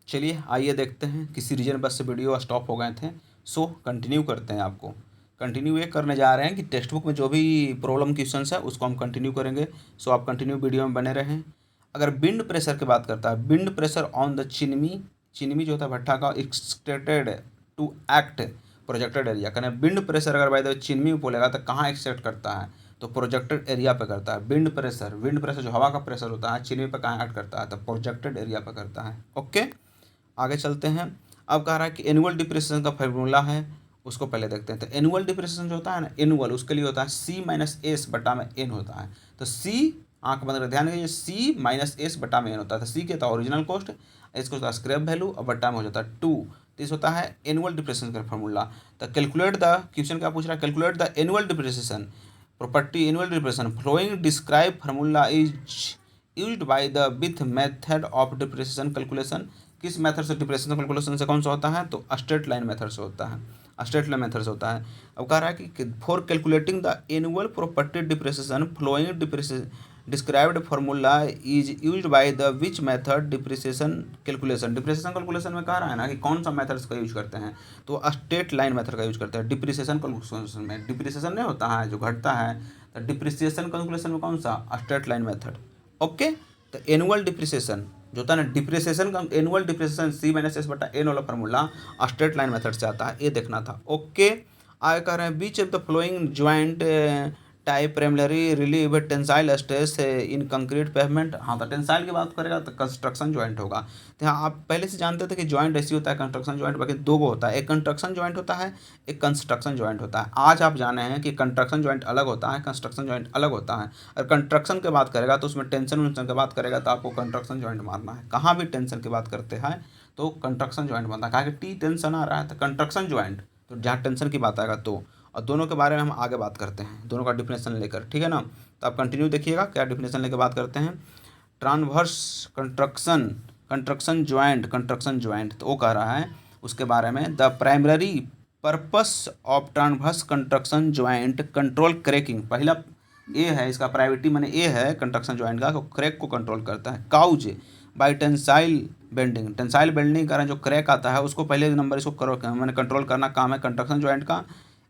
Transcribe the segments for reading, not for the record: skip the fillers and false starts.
चलिए आइए देखते हैं, किसी रीजन बस से वीडियो स्टॉप हो गए थे, सो कंटिन्यू करते हैं। आपको कंटिन्यू ये करने जा रहे हैं कि टेक्स्ट बुक में जो भी प्रॉब्लम क्वेश्चंस है उसको हम कंटिन्यू करेंगे। सो आप कंटिन्यू वीडियो में बने रहें। अगर विंड प्रेशर की बात करता है, wind pressure on the chimney, chimney जो होता है भट्ठा का, एक्सटेटेड टू एक्ट प्रोजेक्टेड एरिया। कहना विंड प्रेशर अगर बाय द चिमनी में बोलेगा तो कहाँ एक्सेप्ट करता है, तो प्रोजेक्टेड एरिया पे करता है। विंड प्रेशर जो हवा का प्रेशर होता है चिमनी पे कहाँ एक्ट करता है, तो प्रोजेक्टेड एरिया पे करता है। ओके, आगे चलते हैं। अब कह रहा है कि एनुअल डिप्रिसिएशन का फार्मूला है, उसको पहले देखते हैं। तो एनुअल डिप्रिसिएशन जो होता है ना, एनुअल उसके लिए होता है सी माइनस एस बटा में एन होता है। तो सी, आंख बंद कर ध्यान दीजिए, सी माइनस एस बटा में एन होता है। तो सी क्या था, ओरिजिनल कॉस्ट, एस को होता है स्क्रैप वैल्यू, और बटा में हो जाता है 2। तो इस होता है एनुअल डिप्रिसिएशन का फार्मूला। तो कैलकुलेट द, क्वेश्चन क्या पूछ रहा है, calculate the annual depreciation property, annual depreciation flowing describe formula is used by the with method of depreciation calculation. किस मेथड से डिप्रेशन कैलकुलेशन से कौन सा होता है, तो स्ट्रेट लाइन मेथड से होता है, स्ट्रेट लाइन मेथड से होता है। अब कह रहा है कि for calculating the annual property depreciation flowing described formula is used by the which method depreciation calculation. Depreciation calculation में कह रहा है ना कि कौन सा मेथड का यूज करते हैं, तो स्ट्रेट लाइन मेथड का यूज करते हैं। डिप्रिसिएशन कैलकुलेशन में डिप्रिसिएशन नहीं होता है जो घटता है, तो डिप्रिसिएशन कैलकुलेशन में कौन सा, स्ट्रेट लाइन मेथड। ओके, तो एनुअल डिप्रिसिएशन जो होता है ना, डिप्रिसिएशन का एनुअल डिप्रिसिएशन सी माइनस एस बटा एन वाला फार्मूला स्ट्रेट लाइन मेथड से आता है, ये देखना था। ओके, आगे कह रहे हैं which of the following joint type primary relieve tensile stress in concrete pavement. हाँ, तो टेंसाइल की बात करेगा तो कंस्ट्रक्शन ज्वाइंट होगा। तो हाँ, आप पहले से जानते थे कि ज्वाइंट ऐसी होता है कंस्ट्रक्शन ज्वाइंट, बाकी दो गो होता है, एक कंस्ट्रक्शन ज्वाइंट होता है, एक कंस्ट्रक्शन ज्वाइंट होता है। आज आप जाने हैं कि कंस्ट्रक्शन ज्वाइंट अलग होता है, कंस्ट्रक्शन ज्वाइंट अलग होता है। और कंस्ट्रक्शन की बात करेगा तो उसमें टेंशन वेंशन की बात करेगा तो आपको कंस्ट्रक्शन ज्वाइंट मारना है। कहाँ भी टेंशन की बात करते हैं तो कंस्ट्रक्शन ज्वाइंट बनता है, कहा कि टी टेंशन आ रहा है तो कंस्ट्रक्शन ज्वाइंट, तो जहाँ टेंशन की बात आएगा तो। और दोनों के बारे में हम आगे बात करते हैं, दोनों का डिफिनेशन लेकर, ठीक है ना। तो आप कंटिन्यू देखिएगा क्या डिफिनेशन लेकर बात करते हैं। ट्रांसवर्स कंस्ट्रक्शन, कंस्ट्रक्शन ज्वाइंट, तो वो कह रहा है उसके बारे में, the primary purpose of transverse construction joint control cracking. पहला ए है इसका, प्रायोरिटी मैंने ए है कंस्ट्रक्शन ज्वाइंट का, तो क्रैक को कंट्रोल करता है। Cause by tensile bending, tensile bending के कारण जो क्रैक आता है उसको पहले नंबर इसको करो मैंने कंट्रोल करना काम है कंस्ट्रक्शन ज्वाइंट का।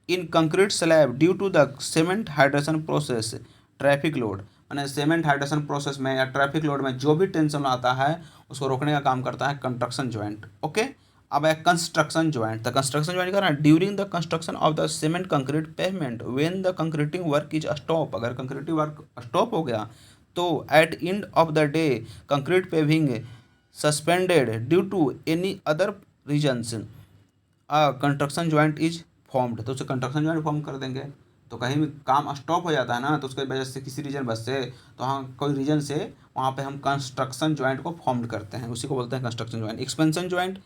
In concrete slab due to the cement hydration process traffic load, मैंने सीमेंट हाइड्रेशन प्रोसेस में या ट्रैफिक लोड में जो भी टेंशन आता है उसको रोकने का काम करता है कंस्ट्रक्शन ज्वाइंट। ओके, अब है construction joint. The construction joint का during the construction of the cement concrete pavement when the concreting work is stop, अगर कंक्रीटिंग वर्क स्टॉप हो गया तो at end of the day concrete paving suspended due to any other reasons construction joint is formed, तो उसे construction joint form कर देंगे। तो कहीं भी काम स्टॉप हो जाता है ना, तो उसके वजह से किसी रीजन बस से, तो हाँ कोई रीजन से वहाँ पे हम कंस्ट्रक्शन ज्वाइंट को फॉर्म करते हैं, उसी को बोलते हैं construction joint. Expansion joint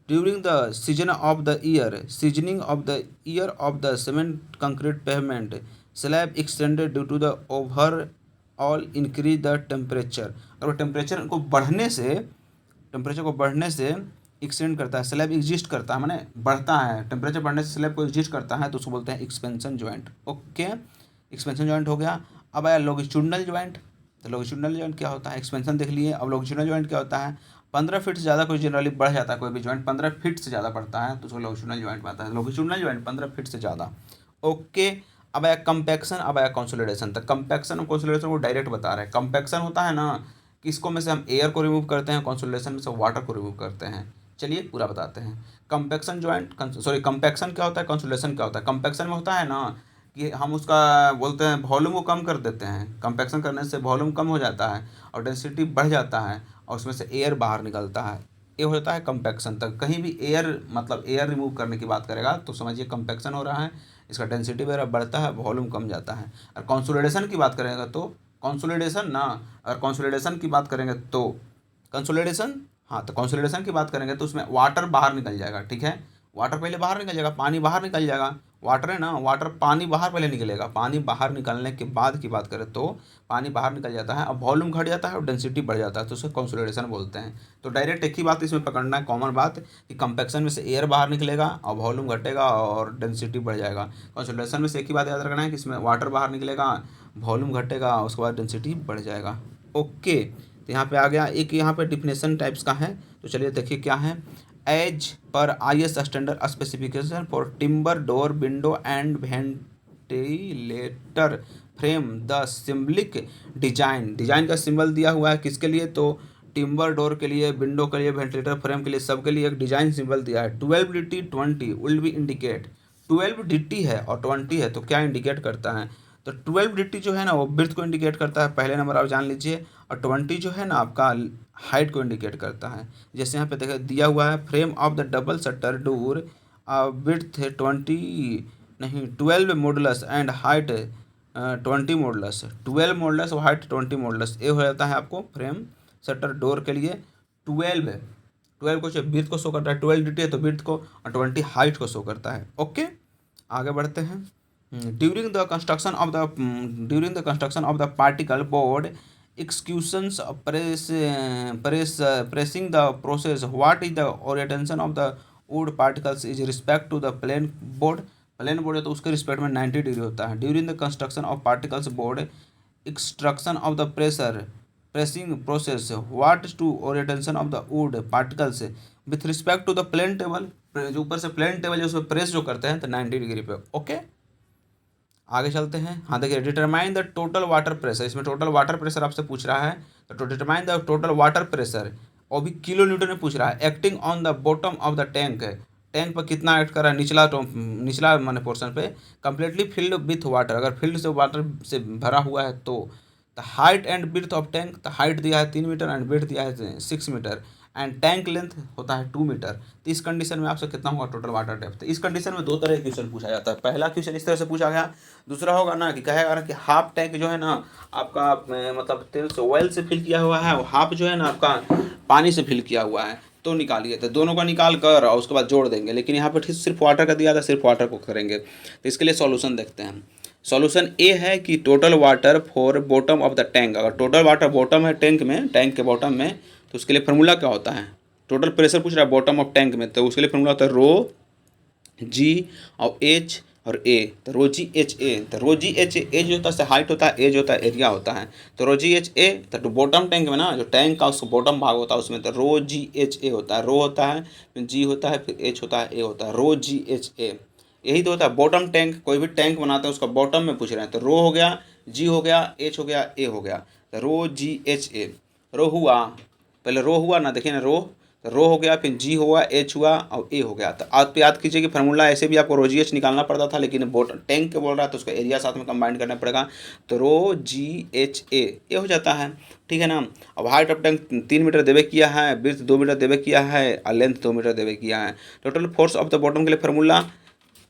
during the season of the year, seasoning of the year of the cement concrete pavement slab extended due to the overall increase the temperature, और temperature को बढ़ने से एक्सटेंड करता है, slab exist करता है, माने बढ़ता है, टेम्परेचर बढ़ने से स्लैब को एग्जिस्ट करता है, तो उसको बोलते हैं expansion joint. Okay, expansion joint हो गया। अब आया लॉन्गिट्यूडिनल ज्वाइंट। तो लॉन्गिट्यूडिनल ज्वाइंट क्या होता है, एक्सपेंशन देख लिए। अब लॉन्गिट्यूडिनल ज्वाइंट क्या होता है, 15 फीट से ज़्यादा कोई जनरली बढ़ जाता है, कोई भी ज्वाइंट 15 फीट से ज़्यादा बढ़ता है तो उसको लॉन्गिट्यूडिनल ज्वाइंट आता है। लॉन्गिट्यूडिनल ज्वाइंट 15 फीट से ज़्यादा। ओके, अब आया कंपैक्शन, अब आया कंसोलिडेशन। तो कंपैक्शन और कंसोलिडेशन को डायरेक्ट बता रहे हैं। कंपैक्शन होता है ना कि इसको में से हम एयर को रिमूव करते हैं, कंसोलिडेशन में से वाटर को रिमूव करते हैं। चलिए पूरा बताते हैं। कंपैक्शन ज्वाइंट, सॉरी कंपैक्शन क्या होता है, कंसोलिडेशन क्या होता है। कंपैक्शन में होता है ना कि हम उसका बोलते हैं वॉल्यूम को कम कर देते हैं, कंपैक्शन करने से वॉल्यूम कम हो जाता है और डेंसिटी बढ़ जाता है और उसमें से एयर बाहर निकलता है, ये हो जाता है कंपैक्शन। तक कहीं भी एयर मतलब एयर रिमूव करने की बात करेगा तो समझिए कंपैक्शन हो रहा है, इसका डेंसिटी वगैरह बढ़ता है, वॉल्यूम कम जाता है। और कंसोलिडेशन की बात करेंगे तो कंसोलिडेशन ना, अगर कंसोलिडेशन की बात करेंगे तो कंसोलिडेशन, हाँ तो कंसोलिडेशन की बात करेंगे तो उसमें वाटर बाहर निकल जाएगा, ठीक है, वाटर पहले बाहर निकल जाएगा, पानी बाहर निकल जाएगा। वाटर है ना, वाटर पानी बाहर पहले निकलेगा, पानी बाहर निकलने के बाद की बात करें तो पानी बाहर निकल जाता है, अब वॉल्यूम घट जाता है और डेंसिटी बढ़ जाता है, तो उसे कंसोलिडेशन बोलते हैं। तो डायरेक्ट एक ही बात इसमें पकड़ना है, कॉमन बात कि कंपैक्शन में से एयर बाहर निकलेगा और वॉल्यूम घटेगा और डेंसिटी बढ़ जाएगा। कंसोलिडेशन में से एक ही बात याद रखना है कि इसमें वाटर बाहर निकलेगा, वॉल्यूम घटेगा, उसके बाद डेंसिटी बढ़ जाएगा। ओके, तो यहाँ पे आ गया। एक यहाँ पे डिफिनेशन टाइप्स का है, तो चलिए देखिए क्या है। एज पर IS standard specification for timber door window and ventilator frame the symbolic design. Design का सिंबल दिया हुआ है किसके लिए, तो टिम्बर डोर के लिए, विंडो के लिए, वेंटिलेटर फ्रेम के लिए, सबके लिए एक डिजाइन सिंबल दिया है। 12DT 20 will be indicate. 12DT है और 20 है, तो क्या इंडिकेट करता है, तो 12DT जो है ना वो ब्रेथ को इंडिकेट करता है, पहले नंबर आप जान लीजिए। और 20 जो है ना आपका हाइट को इंडिकेट करता है। जैसे यहाँ पे देखिए दिया हुआ है, frame of the double shutter door width 20 नहीं 12 modulus and height 20 modulus. 12 modulus और हाइट 20 मॉडुलस, ये हो जाता है आपको फ्रेम शटर डोर के लिए। 12 को जो ब्रेथ को शो करता है, 12DT है तो ब्रेथ को, और 20 हाइट को शो करता है। ओके, आगे बढ़ते हैं। During the construction of the particle board, executions pressing the process. What is the orientation of the wood particles is respect to the plane board? Plane board है तो उसके रिस्पेक्ट में 90 डिग्री होता है। During the construction of particles board, extraction of the pressing process, what to orientation of the wood particles with respect to the plane table. जो ऊपर से plane table है उसमें प्रेस जो करते हैं तो 90 डिग्री पे। ओके, आगे चलते हैं। हाँ देखिए, determine the total water pressure, इसमें टोटल वाटर प्रेशर आपसे पूछ रहा है, तो determine the total water pressure, और भी किलो न्यूटन में पूछ रहा है। Acting on the bottom of the tank, tank पर कितना एक्ट कर रहा है, निचला माने पोर्शन पे, कम्प्लीटली फिल्ड विथ वाटर, अगर फील्ड से वाटर से भरा हुआ है तो। The height and breadth of tank, the height दिया है 3 मीटर एंड ब्रेथ दिया है 6 मीटर एंड टैंक लेंथ होता है 2 मीटर। तो इस कंडीशन में आपसे कितना होगा टोटल वाटर डेप्थ। इस कंडीशन में दो तरह के क्वेश्चन पूछा जाता है। पहला क्वेश्चन इस तरह से पूछा गया, दूसरा होगा ना कि कहेगा ना कि हाफ टैंक जो है ना आपका मतलब तेल से ऑयल से फिल किया हुआ है, और हाफ जो है ना आपका पानी से फिल किया हुआ है, तो निकालिए। तो दोनों का निकाल कर और उसके बाद जोड़ देंगे, लेकिन यहाँ पर सिर्फ वाटर का दिया था, सिर्फ वाटर को करेंगे। तो इसके लिए सॉल्यूशन देखते हैं। सॉल्यूशन ए है कि total water for bottom of the tank, अगर टोटल वाटर बॉटम है टैंक में, टैंक के बॉटम में, तो उसके लिए फार्मूला क्या होता है। टोटल प्रेशर पूछ रहा है बॉटम ऑफ टैंक में, तो उसके लिए फार्मूला होता है रो जी और एच और ए। तो रो जी एच ए, तो रो जी एच ए जो होता है हाइट होता है, ए जो होता है एरिया होता है। तो रो जी एच ए, तो बॉटम टैंक में ना जो टैंक का उसका बॉटम भाग होता है उसमें, तो रो जी एच ए होता है। रो होता है, फिर जी होता है, फिर एच होता है, ए होता है, रो जी एच ए। यही तो होता है बॉटम टैंक। कोई भी टैंक बनाते हैं उसका बॉटम में पूछ रहे हैं, तो रो हो गया, जी हो गया, एच हो गया, ए हो गया। तो रो जी एच ए, रो हुआ, पहले रो हुआ ना, देखिए ना रो हो गया, फिर जी हुआ, एच हुआ और ए हो गया। तो आप याद कीजिए कि फार्मूला ऐसे भी आपको रो जी एच निकालना पड़ता था, लेकिन टैंक के बोल रहा है तो उसका एरिया साथ में कंबाइन करना पड़ेगा। तो रो जी एच ए ये हो जाता है, ठीक है ना। अब हाइट ऑफ टैंक 3 मीटर देवे किया है, ब्रेथ 2 मीटर देवे किया है, और लेंथ 2 मीटर देवे किया है। Total force of the bottom के लिए फार्मूला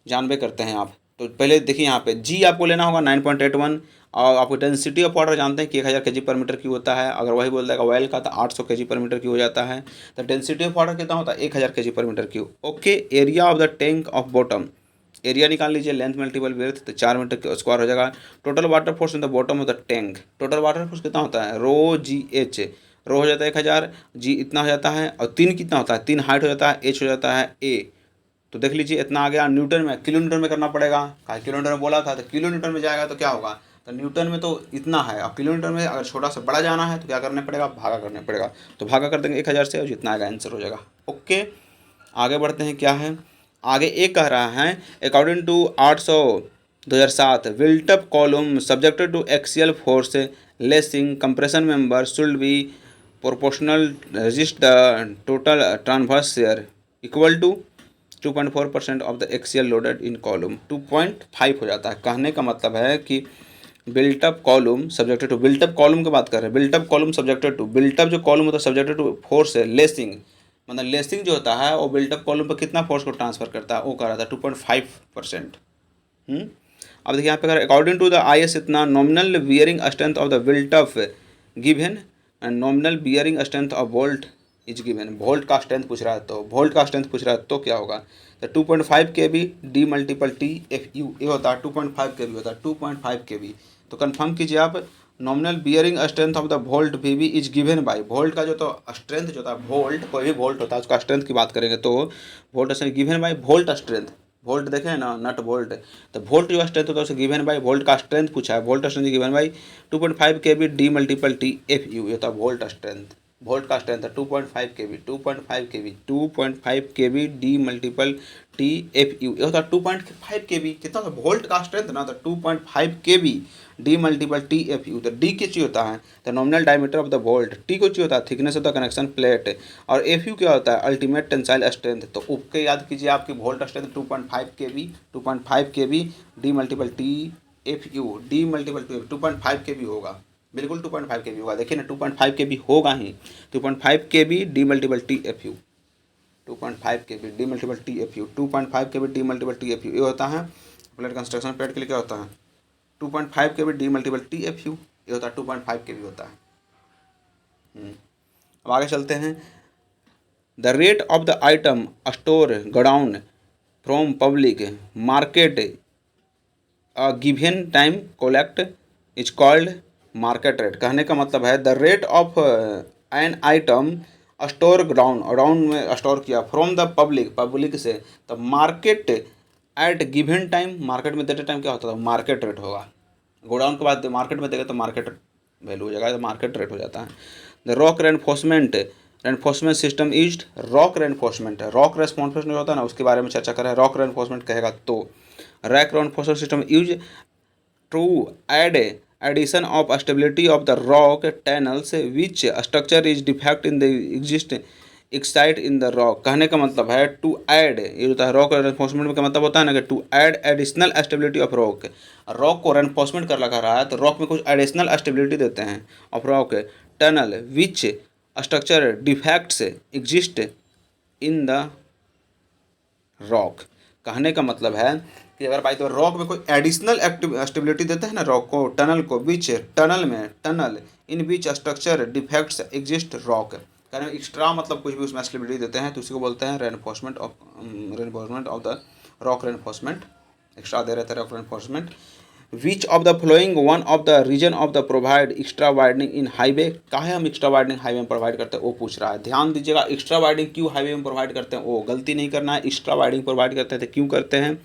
जानबे करते हैं आप। तो पहले देखिए यहाँ पे जी आपको लेना होगा 9.81, और आपको डेंसिटी ऑफ वाटर जानते हैं कि 1000 kg पर मीटर क्यूब होता है। अगर वही बोल देगा ऑयल का तो 800 kg पर मीटर क्यूब हो जाता है। तो डेंसिटी ऑफ वाटर कितना होता है 1000 kg पर metre cube. Okay, area of the tank of bottom, area निकाल लीजिए, लेंथ मल्टीपल ब्रेथ, तो 4 मीटर स्क्वायर हो जाएगा। Total water force in the bottom of the tank, total water force कितना होता है रो जी एच, रो हो जाता है 1000, जी इतना हो जाता है, और 3 कितना होता है 3 हाइट हो जाता है, एच हो जाता है ए। तो देख लीजिए इतना आ गया। न्यूटन में, किलो न्यूटन में करना पड़ेगा, किलो न्यूटन में बोला था, तो किलो न्यूटन में जाएगा तो क्या होगा, तो न्यूटन में तो इतना है, और किलो न्यूटन में अगर छोटा से बड़ा जाना है तो क्या करना पड़ेगा, भागा करना पड़ेगा। तो भागा कर देंगे 1000 से, और जितना आएगा आंसर हो जाएगा। ओके, आगे बढ़ते हैं। क्या है आगे, एक कह रहा है according to 800/2007 built up column subjected to axial force lacing compression member should be proportional resist the total transverse shear equal to 2.4% of the axial loaded in column. 2.5 हो जाता है। कहने का मतलब है कि built up column subjected to, built up column की बात कर रहे हैं, built up column subjected to, built up जो कॉलम होता है सब्जेक्टेड टू फोर्स है लेसिंग, मतलब लेसिंग जो होता है वो बिल्टअप कॉलम पर कितना फोर्स को ट्रांसफर करता है, वो कह रहा था 2.5%। अब देखिए यहाँ पे अगर अकॉर्डिंग टू द IS इतना nominal bearing strength of the built up given and nominal bearing strength of volt is given. Volt का स्ट्रेंथ पूछ रहा है, तो वोल्ट का स्ट्रेंथ पूछ रहा है तो क्या होगा, तो 2.5 kV D multiple T F you, ये होता है 2.5 kV होता है, 2.5 kV। तो कंफर्म कीजिए आप, nominal bearing strength of the volt V is given by, volt का जो तो स्ट्रेंथ जो होता है, वोल्ट कोई भी वोल्ट होता है उसका स्ट्रेंथ की बात करेंगे तो volt strength given by volt strength, volt देखे हैं ना, नट वोल्ट। तो वोल्ट जो स्ट्रेंथ होता है उसे गिवन बाई, वोल्ट का स्ट्रेंथ पूछा है, volt strength given by 2.5 kV D multiple T F you, ये होता है वोल्ट स्ट्रेंथ। वोल्ट का स्ट्रेंथ है 2.5 kV, 2.5 kV D multiple T F you, ये होता है 2.5 kV। कितना था वोल्ट का स्ट्रेंथ ना, तो 2.5 kV D multiple T F you. तो डी क्या चाहिए होता है, तो nominal diameter of the volt, T को चाहिए होता है thickness of the connection plate, और एफ यू क्या होता है अल्टीमेट टेंसाइल स्ट्रेंथ। तो उपके याद कीजिए आपकी volt strength 2.5 kV, 2.5 kV D multiple T F U, D multiple to 2.5 kV होगा, बिल्कुल 2.5 kV होगा, देखिए ना 2.5 kV होगा ही, 2.5 kV D multiple T F you, 2.5 kV D multiple T F you, 2.5 kV D multiple T F you, ये होता है plate construction plate के लिए क्या होता है 2.5 kV D multiple T F you, ये होता है 2.5 kV होता है। अब आगे चलते हैं। The rate of the item store godown from public market given time collect is called market rate. कहने का मतलब है the rate of an item store godown में स्टोर किया फ्रॉम द पब्लिक से, तो market at given time, market में देते टाइम क्या होता था मार्केट रेट होगा। गोडाउन के बाद मार्केट में देगा तो मार्केट वैल्यू हो जाएगा, तो मार्केट रेट हो जाता है। The rock reinforcement system is rock reinforcement, rock reinforcement जो होता है ना उसके बारे में चर्चा करें। रॉक रेनफोर्समेंट कहेगा तो rack reinforcement system use to add addition of stability of the rock tunnels which structure is defect in the exist excite in the rock. कहने का मतलब है टू ऐड, ये होता है रॉक रेनफोर्समेंट में का मतलब होता है ना कि to add additional stability of rock, rock को रेनफोर्समेंट कर लगा रहा है तो रॉक में कुछ एडिशनल स्टेबिलिटी देते हैं of rock tunnel which structure defects exist in the rock. कहने का मतलब है कि अगर भाई तो रॉक में कोई एडिशनल स्टेबिलिटी देते हैं ना रॉक को, टनल को, which tunnel in which structure defects exist rock, कहने में एक्स्ट्रा मतलब कुछ भी उसमें स्टेबिलिटी देते हैं तो उसी को बोलते हैं reinforcement of the rock reinforcement, extra दे रहे थे rock reinforcement. Which of the following one of the reason of the provide extra widening in highway, काहे हम एक्स्ट्रा वाइडनिंग हाईवे में प्रोवाइड करते हैं वो पूछ रहा है। ध्यान दीजिएगा एक्स्ट्रा वाइडनिंग क्यों हाईवे में प्रोवाइड करते हैं, वो गलती नहीं करना है, एक्स्ट्रा वाइडनिंग प्रोवाइड करते हैं तो क्यों करते हैं।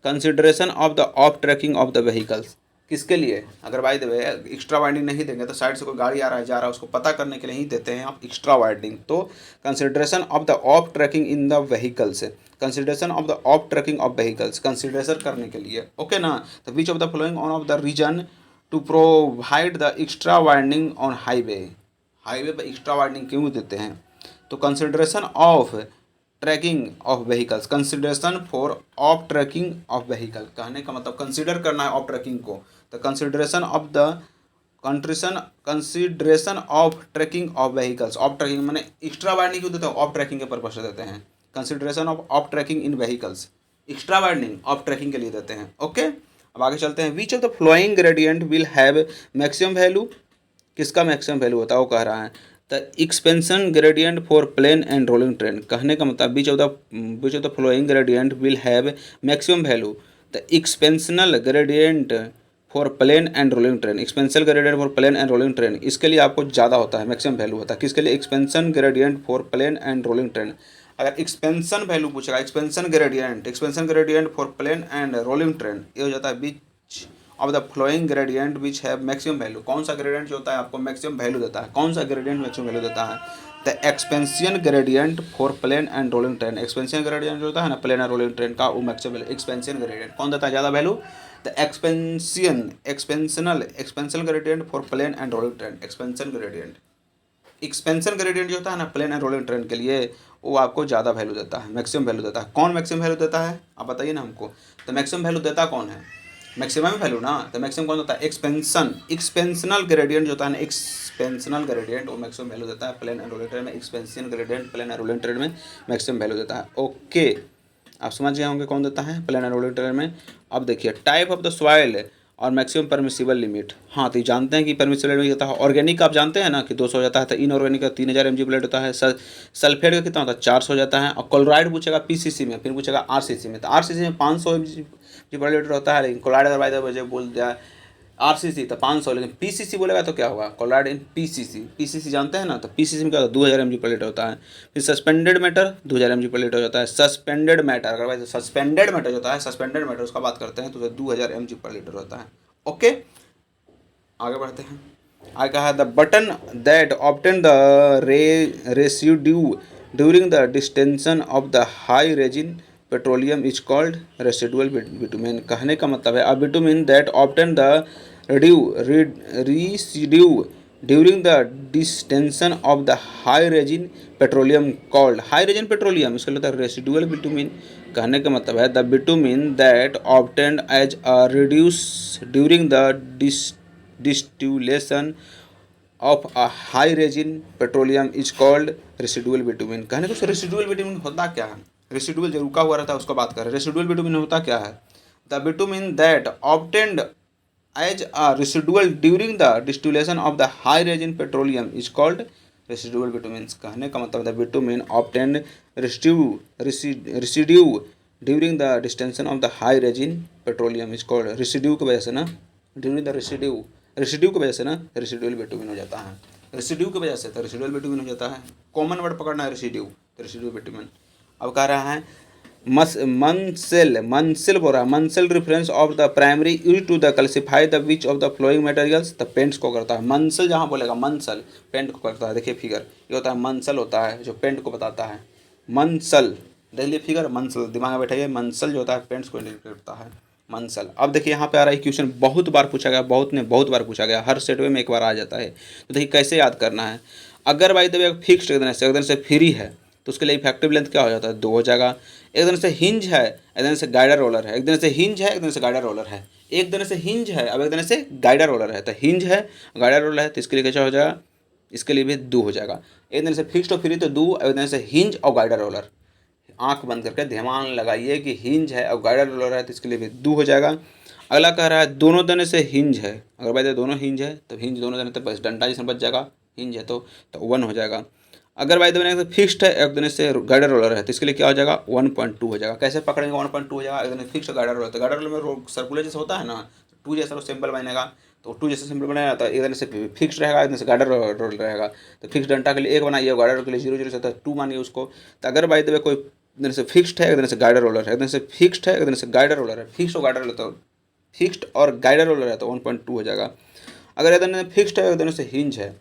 Consideration of the off tracking of the vehicles, किसके लिए, अगर by the way extra widening नहीं देंगे तो साइड से कोई गाड़ी आ रहा है जा रहा है उसको पता करने के लिए ही देते हैं आप एक्स्ट्रा वाइडनिंग। तो consideration of the off tracking in the vehicles, consideration of the off tracking of vehicles, consideration करने के लिए, ओके ना। तो which of the following on of the reason to provide the extra widening on highway, highway पर extra widening क्यों देते हैं। तो consideration of tracking of vehicles, consideration for of tracking of vehicle, कहने का मतलब कंसिडर करना है ऑफ ट्रैकिंग को, तो consideration of the consideration of tracking of vehicles, off tracking मैंने एक्स्ट्रा वाइडनिंग क्यों देते हैं, ऑफ ट्रैकिंग के पर्पज से देते हैं। Consideration of tracking in vehicles, extra widening of tracking के लिए देते हैं, ओके। अब आगे चलते हैं। Which of the following gradient will have maximum value, किसका मैक्सिमम वैल्यू होता है वो कह रहा है। The expansion gradient for plane and rolling train, कहने का मतलब which of the following gradient will have maximum value. The exceptional gradient for plane and rolling train, expansion gradient for plane and rolling train, इसके लिए आपको ज़्यादा होता है maximum value होता है, किसके लिए, expansion gradient for plane and rolling train. अगर एक्सपेंशन वैल्यू पूछेगा, expansion gradient for plane and rolling train, ये हो जाता है which of the following gradient which have maximum value, कौन सा ग्रेडियंट जो होता है आपको मैक्सिमम वैल्यू देता है, कौन सा ग्रेडियंट मैक्सिमम वैल्यू देता है। The expansion gradient for plane and rolling train, expansion gradient जो होता है ना प्लेन एंड रोलिंग ट्रेन का वो मैक्सिमम वैल्यू, एक्सपेंशन ग्रेडियंट कौन देता है ज़्यादा value. The expansion gradient for plane and rolling train, expansion gradient जो होता है ना प्लेन एंड रोलिंग ट्रेन के लिए वो आपको ज़्यादा वैल्यू देता है, मैक्सिमम वैल्यू देता है। कौन मैक्सिमम वैल्यू देता है आप बताइए ना हमको, तो मैक्सिमम वैल्यू देता कौन है, मैक्सिमम वैल्यू ना, तो मैक्सिमम कौन होता है, एक्सपेंशनल ग्रेडियंट जो होता है ना, एक्सपेंशनल ग्रेडियंट वो मैक्सिमम वैल्यू देता है प्लेन एंड रोलिंग ट्रेन में, expansion gradient plane and rolling train में मैक्सिमम वैल्यू देता है, ओके। आप समझ गए होंगे कौन देता है प्लेन एंड रोलिंग ट्रेन में। अब देखिए टाइप ऑफ द सॉइल और मैक्सिमम परमिसिबल लिमिट, हाँ तो जानते हैं कि परमिसिबल लिमिट होता है ऑर्गेनिक, आप जानते हैं ना कि 200 हो जाता है, तो इनऑर्गेनिक का 3000 mg प्लेट होता है, सल्फेट का कितना होता है 400 हो जाता है, और क्लोराइड पूछेगा पीसीसी में, फिर पूछेगा आरसीसी में, तो आरसीसी में 500 mg पर लीटर होता है, लेकिन क्लोराइड अगर बाय द वे बोल दिया आरसीसी तो 500, लेकिन पीसीसी बोलेगा तो क्या होगा, कोलाइड इन पीसीसी। पीसीसी जानते हैं ना, तो पीसीसी में क्या होता है 2000 mg पर लीटर होता है। फिर सस्पेंडेड मैटर 2000 mg पर लीटर हो जाता है। सस्पेंडेड मैटर, अगर भाई सस्पेंडेड मैटर होता है, सस्पेंडेड मैटर उसका बात करते हैं, तो 2000 mg पर लीटर होता है। ओके, आगे बढ़ते हैं। आगे कहा the button that obtain the residue during the distension of the high resin petroleum is called residual bitumen. कहने का मतलब है a bitumen that obtain the residue during the distension of the high resin petroleum called high resin petroleum, इसका होता है residual bitumen. कहने का मतलब है the bitumen that obtain as a reduce during the distillation of a high resin petroleum is called residual bitumen। कहने को residual bitumen होता क्या है, रेसिडुअल जो रुका हुआ रहता है उसको बात कर रहे हैं। रेसिडुअल बिटुमेन होता क्या है, the bitumen that obtained as a residual during the distillation of the high resin petroleum is called residual bitumen. कहने का मतलब the bitumen obtained residue during the distension of the high resin petroleum is called, residue की वजह से ना, during the residue की वजह से ना रेसिडुअल बिटुमेन हो जाता है। रेसिड्यू की वजह से तो रेसिडुअल बिटुमेन हो जाता है। कॉमन वर्ड पकड़ना है रेसिड्यू, तो रेसिडुअल बिटुमेन। अब कह रहा है मनसेल बोल रहा है Munsell reference of the primary use to the classify the which of the following materials the paints को करता है। मनसल जहाँ बोलेगा मनसल पेंट को करता है। देखिए फिगर ये होता है मनसल होता है जो पेंट को बताता है। मनसल देख लीजिए फिगर, मनसल दिमाग में बैठाइए, मनसल जो होता है पेंट्स को इंडिकेट करता है, मनसल। अब देखिए यहाँ पे आ रहा है क्वेश्चन, बहुत बार पूछा गया, बहुत बार पूछा गया, हर सेट में एक बार आ जाता है। तो देखिए कैसे याद करना है। अगर भाई तब फिक्स्ड एक दिन से फ्री है तो उसके लिए इफेक्टिव लेंथ क्या हो जाता है 2 हो जाएगा। एक दिन से हिंज है, एक दिन से गाइडर रोलर है, एक दिन से हिंज है, एक दिन से गाइडर रोलर है, एक दिन से हिंज है, अब एक दिन से गाइडर रोलर है। तो हिंज है गाइडर रोलर है तो इसके लिए क्या हो जाएगा, इसके लिए भी 2 हो जाएगा। एक दिन से फिक्स्ड और फ्री तो 2, एक दिन से हिंज और गाइडर रोलर। आंख बंद करके ध्यान लगाइए कि हिंज है और गाइडर रोलर है तो इसके लिए भी 2 हो जाएगा। अगला कह रहा है दोनों दने से हिंज है, अगर भाई दोनों हिंज है तो हिंज दोनों दने तो बस डंडा जिसमें बच जाएगा, हिंज है तो 1 हो जाएगा। अगर भाई दने फिक्स्ड है एक दने से गाइडर रोलर है तो इसके लिए क्या हो जाएगा 1.2 हो जाएगा। कैसे पकड़ेंगे 1.2 हो जाएगा, एक दने फिक्स्ड गाइडर रोलर, तो गाइडर रोलर में सर्कुलर जैसा होता है ना, 2 जैसा सिंबल बनेगा, तो 2 जैसा सिंबल बनेगा तो एक दिन से फिक्स्ड रहेगा, एक दिन से गाइडर रोल रहेगा। तो फिक्स्ड डंटा के लिए 1 बनाइए, गाइडर के लिए 0 से 2 मानिए उसको। तो अगर भाई देवे कोई दिन से फिक्स्ड है एक दिन से गाइडर रोलर है, एक दिन से फिक्स्ड है एक दिन से गाइडर रोलर है, फिक्स्ड और गाइडर रोलर तो फिक्स्ड और गाइडर रोलर है तो 1.2 हो जाएगा। अगर एक दिन फिक्स्ड है एक दिन से हिंज है,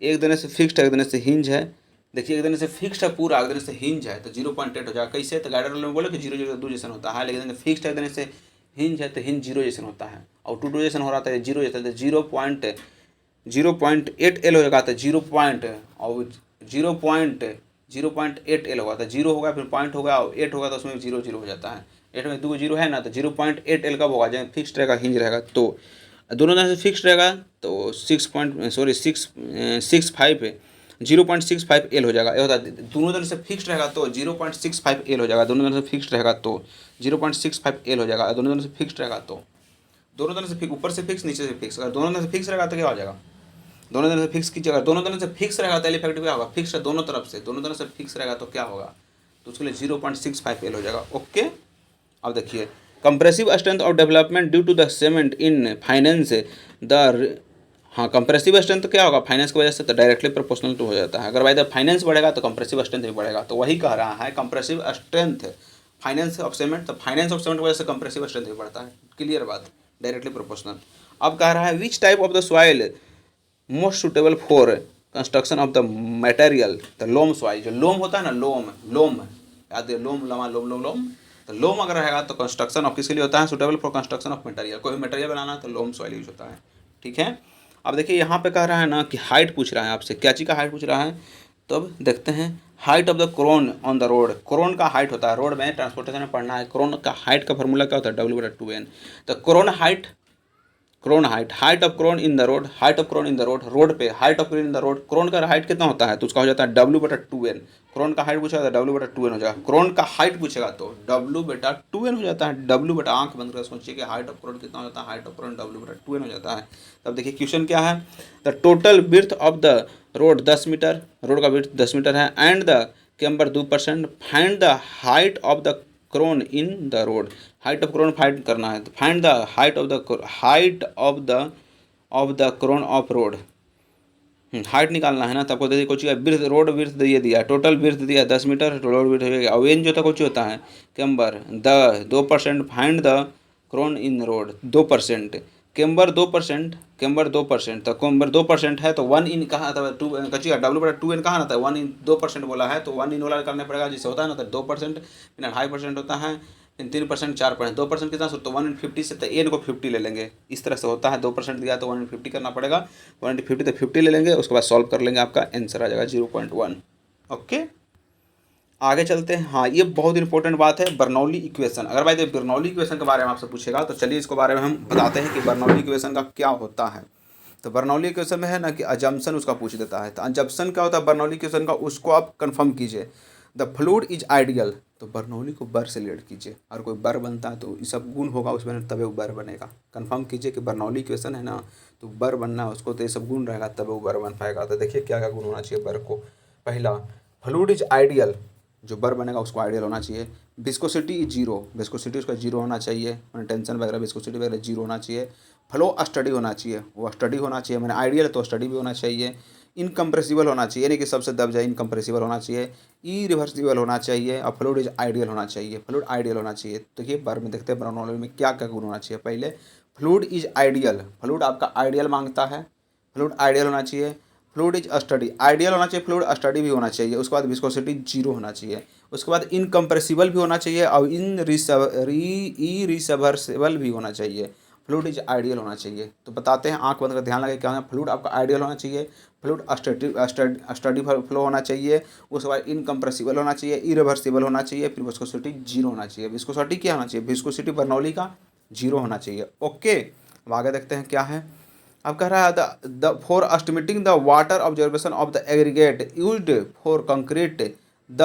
एक दिन से फिक्स्ड है एक दिन से हिंज है, देखिए एक दिन से फिक्स्ड है पूरा, एक दिन से हिंज है तो 0.8 हो जाएगा। कैसे, तो गाइडर रोलर में बोले कि 0.02 जैसा होता है, लेकिन फिक्स्ड है एक दिन से हिंज है तो हिंज 0 जैसा होता है, और 2 जैसा हो रहा था 0 जैसा, तो 0.8 एल हो जाएगा, तो 0.8 एल होगा, तो 0 होगा फिर पॉइंट होगा और 8 होगा तो उसमें 0 हो जाता है। 8 में 2 0 है ना, तो 0.8 एल कब होगा जब फिक्स्ड रहेगा हिंज रहेगा, तो दोनों तरह से फिक्स्ड रहेगा तो 0.65 एल हो जाएगा। ये होता है दोनों तरह से फिक्स्ड रहेगा तो 0.65 एल हो जाएगा, दोनों तरह से फिक्स्ड रहेगा तो 0.65 एल हो जाएगा, दोनों तरह से फिक्स्ड रहेगा तो दोनों तरह से ऊपर से फिक्स नीचे से फिक्स। अगर दोनों तरह से फिक्स रहेगा तो क्या हो जाएगा, दोनों तरह से फिक्स कीजिएगा, दोनों तरह से फिक्स रहेगा तो इफेक्टिव क्या होगा, फिक्स है दोनों तरफ से, दोनों तरह से फिक्स रहेगा तो क्या होगा, तो उसके लिए 0.65 एल हो जाएगा। ओके, अब देखिए compressive strength of development due to the cement in finance the, हाँ कंप्रेसिव स्ट्रेंथ तो क्या होगा फाइनेंस की वजह से, तो डायरेक्टली प्रोपोर्शनल टू हो जाता है। अगर भाई द फाइनेंस बढ़ेगा तो कंप्रेसिव स्ट्रेंथ भी बढ़ेगा, तो वही कह रहा है compressive strength finance of cement, तो फाइनेंस ऑफ सीमेंट की वजह से कंप्रेसिव स्ट्रेंथ भी बढ़ता है। क्लियर बात, डायरेक्टली प्रोपोर्शनल। अब कह रहा है which type of the soil most suitable for construction of the material, the loam soil, जो लोम होता है ना, लोम याद है, लोम लमा लोम, तो लोम अगर रहेगा तो कंस्ट्रक्शन ऑफ किसके लिए होता है, suitable for construction of material, कोई मटेरियल बनाना तो लोम सॉइल यूज होता है। ठीक है, अब देखिए यहाँ पे कह रहा है ना कि हाइट पूछ रहा है आपसे, क्या चीज़ का हाइट पूछ रहा है, तो अब देखते हैं height of the crown on the road. Crown का हाइट होता है, रोड में ट्रांसपोर्टेशन में पढ़ना है, क्रोन का हाइट का फॉर्मूला क्या होता है W/2N। तो crown height height of crown in the road, height of crown in the road पे height of crown in the road, crown का हाइट कितना होता है तो उसका हो जाता है W/2N। क्रोन का हाइट पूछेगा तो W/2N हो जाएगा, क्रोन का हाइट पूछेगा तो W/2N हो जाता है। W बटा आंख बंद कर सोचिए कि हाइट ऑफ क्रोन कितना हो जाता है, हाइट ऑफ क्रोन W/2N हो जाता है। तब देखिए क्वेश्चन क्या है, the total width of the road 10 metre, road का विड्थ 10 मीटर है, and the camber 2%, find the height of the crown in the road. Height of crown find करना है, तो find the height of the of the crown of road. Height निकालना है ना, तो आपको देखिए कुछ विर्थ, रोड विर्थ ये दिया, टोटल विर्थ दिया 10 मीटर, रोड विर्थ हो गया। और एन जो था कुछ होता है camber the 2% find the crown in road 2%, camber 2%, camber 2%, तो कैम्बर 2% है तो 1 इन कहाँ था, 2 कचिए W/2n कहाँ ना था, 1 इन 2% बोला है तो 1 इन वाला करना पड़ेगा, जिससे होता है ना तो 2%, फिर 2.5% होता है, फिर 3%, 4%, 2% कितना, तो 1/50 से तो एन को 50 ले लेंगे। इस तरह से होता है, 2% दिया तो 1/50 करना पड़ेगा, 1/50 तो 50 ले लेंगे, उसके बाद सॉल्व कर लेंगे, आपका आंसर आ जाएगा 0.1। ओके, आगे चलते हैं। हाँ, ये बहुत इंपॉर्टेंट बात है, बर्नौली इक्वेशन। अगर भाई बर्नौली इक्वेशन के बारे में आपसे पूछेगा तो चलिए इसके बारे में हम बताते हैं कि बर्नौली इक्वेशन का क्या होता है। तो बर्नौली इक्वेशन में है ना कि अजम्पशन उसका पूछ देता है, तो अजम्पशन क्या होता है बर्नौली इक्वेशन का, उसको आप कंफर्म कीजिए। द फ्लूइड इज आइडियल, तो बर्नौली को बर से रिलेट कीजिए, और कोई बर बनता है तो ये सब गुण होगा उसमें तभी वो बर बनेगा। कंफर्म कीजिए कि बर्नौली इक्वेशन है ना तो बर बनना है उसको, तो ये सब गुण रहेगा तब वो बर बन पाएगा। तो देखिए क्या क्या गुण होना चाहिए बर को। पहला, फ्लूइड इज आइडियल, जो बर बनेगा उसको आइडियल होना चाहिए। विस्कोसिटी इज जीरो, विस्कोसिटी उसका जीरो होना चाहिए, मैंने टेंशन वगैरह विस्कोसिटी वगैरह जीरो होना चाहिए। फ्लो स्टडी होना चाहिए, वो स्टडी होना चाहिए, मैंने आइडियल तो स्टडी भी होना चाहिए। इनकम्प्रेसिबल होना चाहिए, यानी कि सबसे दब जाए, इनकम्प्रेसिबल होना चाहिए। इरिवर्सिबल होना चाहिए, और फ्लूइड इज आइडियल होना चाहिए, फ्लूइड आइडियल होना चाहिए। तो ये बार में देखते हैं बर्नौली में क्या क्या गुण होना चाहिए। पहले फ्लूइड इज आइडियल, फ्लूइड आपका आइडियल मांगता है, फ्लूइड आइडियल होना चाहिए। फ्लूइड इज स्टडी, आइडियल होना चाहिए, फ्लूइड स्टडी भी होना चाहिए। उसके बाद विस्कोसिटी जीरो होना चाहिए। उसके बाद इनकम्प्रेसिबल भी होना चाहिए, और इरिवर्सिबल भी होना चाहिए। फ्लूइड इज आइडियल होना चाहिए। तो बताते हैं, आंख बंद कर ध्यान लगे क्या है। फ्लूइड आपका आइडियल होना चाहिए, फ्लूइड स्टडी फ्लो होना चाहिए, उसके बाद इनकम्प्रेसिबल होना चाहिए, इरिवर्सिबल होना चाहिए, फिर विस्कोसिटी जीरो होना चाहिए। विस्कोसिटी क्या होना चाहिए, विस्कोसिटी बर्नौली का जीरो होना चाहिए। ओके, अब आगे देखते हैं क्या है। अब कह रहा है the for estimating the water observation of the aggregate used for concrete the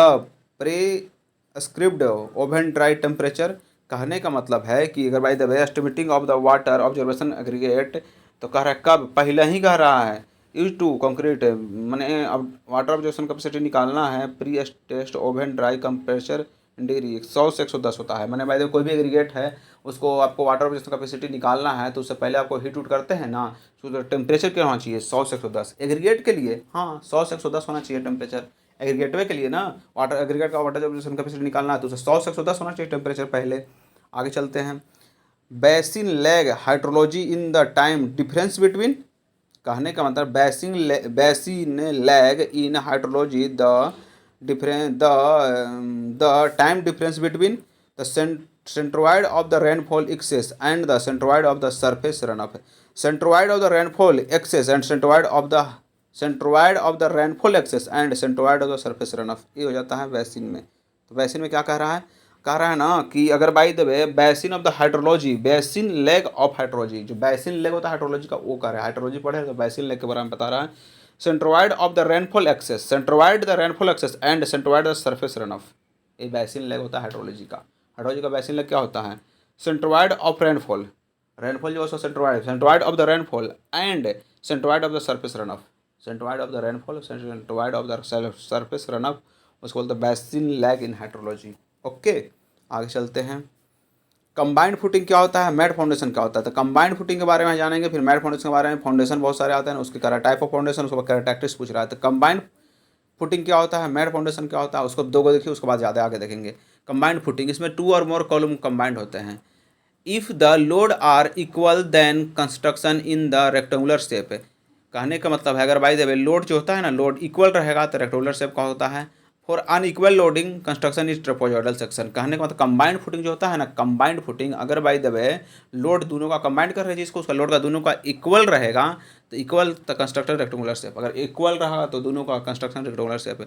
prescribed oven dry temperature. कहने का मतलब है कि अगर by the way estimating of the water observation aggregate, तो कह रहा है कब, पहले ही कह रहा है यूज टू कंक्रीट, मैंने अब वाटर ऑब्जर्वेशन कैपेसिटी निकालना है, pretest oven dry compressor degree 100 से 110 होता है। मैंने बाय द वे कोई भी एग्रीगेट है उसको आपको वाटर ऑब्जर्वेशन कैपेसिटी निकालना है तो उससे पहले आपको हीट उट करते हैं ना, तो टेम्परेचर क्या होना चाहिए, 100 से 110 एग्रीगेट के लिए। हाँ, 100 से 110 होना चाहिए टेम्परेचर एग्रीगेटवे के लिए ना। वाटर एग्रीगेट का वाटर ऑब्जर्वेशन कैपेसिटी निकालना है तो उसे 100 से 110 होना चाहिए टेम्परेचर पहले। आगे चलते हैं। Basin lag hydrology in the time difference between, कहने का मतलब basin lag in hydrology the difference the time difference between the centroid of the rainfall excess and the centroid of the surface runoff, centroid of the rainfall excess and centroid of the rainfall excess and centroid of the surface runoff, ये हो जाता है basin में। तो basin में क्या कह रहा है, कह रहा है ना कि अगर by the way basin of the hydrology, basin leg of hydrology, जो बेसिन लेग होता है हाइड्रोलॉजी का वो कह रहा है, हाइड्रोलॉजी पढ़े तो बेसिन लेग के बारे में बता रहा है। Centroid of the rainfall excess, centroid the rainfall excess and centroid the surface runoff, ये बेसिन लेग होता है हाइड्रोलॉजी का। हाइड्रोलॉजी का बेसिन लेग क्या होता है, सेंट्रोइड ऑफ रेनफॉल, रेनफॉल जो है centroid, centroid of the rainfall and centroid of the surface run of, centroid of the rainfall, centroid of the surface run of, उसको बोलते हैं basin leg in hydrology. Okay, आगे चलते हैं। Combined footing क्या होता है, मैट फाउंडेशन क्या होता है। तो कंबाइंड फुटिंग के बारे में जानेंगे, फिर मैट फाउंडेशन के बारे में। फाउंडेशन बहुत सारे आते हैं, उसके टाइप ऑफ फाउंडेशन, उसके बाद कैरेक्टरिस्टिक्स पूछ रहा है। तो कंबाइंड फुटिंग क्या होता है, मैट फाउंडेशन क्या होता है, उसको दो को देखिए, उसके बाद ज़्यादा आगे देखेंगे। कंबाइंड फुटिंग, इसमें 2 और मोर कॉलम कंबाइंड होते हैं। If the load are equal then construction in the rectangular shape, कहने का मतलब है अगर बाई द वे लोड जो होता है ना, लोड इक्वल रहेगा तो रेक्टेंगुलर शेप का होता है। For unequal loading construction is trapezoidal section, कहने का मतलब कंबाइंड फुटिंग जो होता है ना, कंबाइंड फुटिंग अगर बाई द वे लोड दोनों का कंबाइंड कर रहे हैं जिसको, उसका लोड का दोनों का इक्वल रहेगा तो equal the constructed rectangular shape, अगर इक्वल रहा तो दोनों का कंस्ट्रक्शन रेक्टेंगुलर शेप है।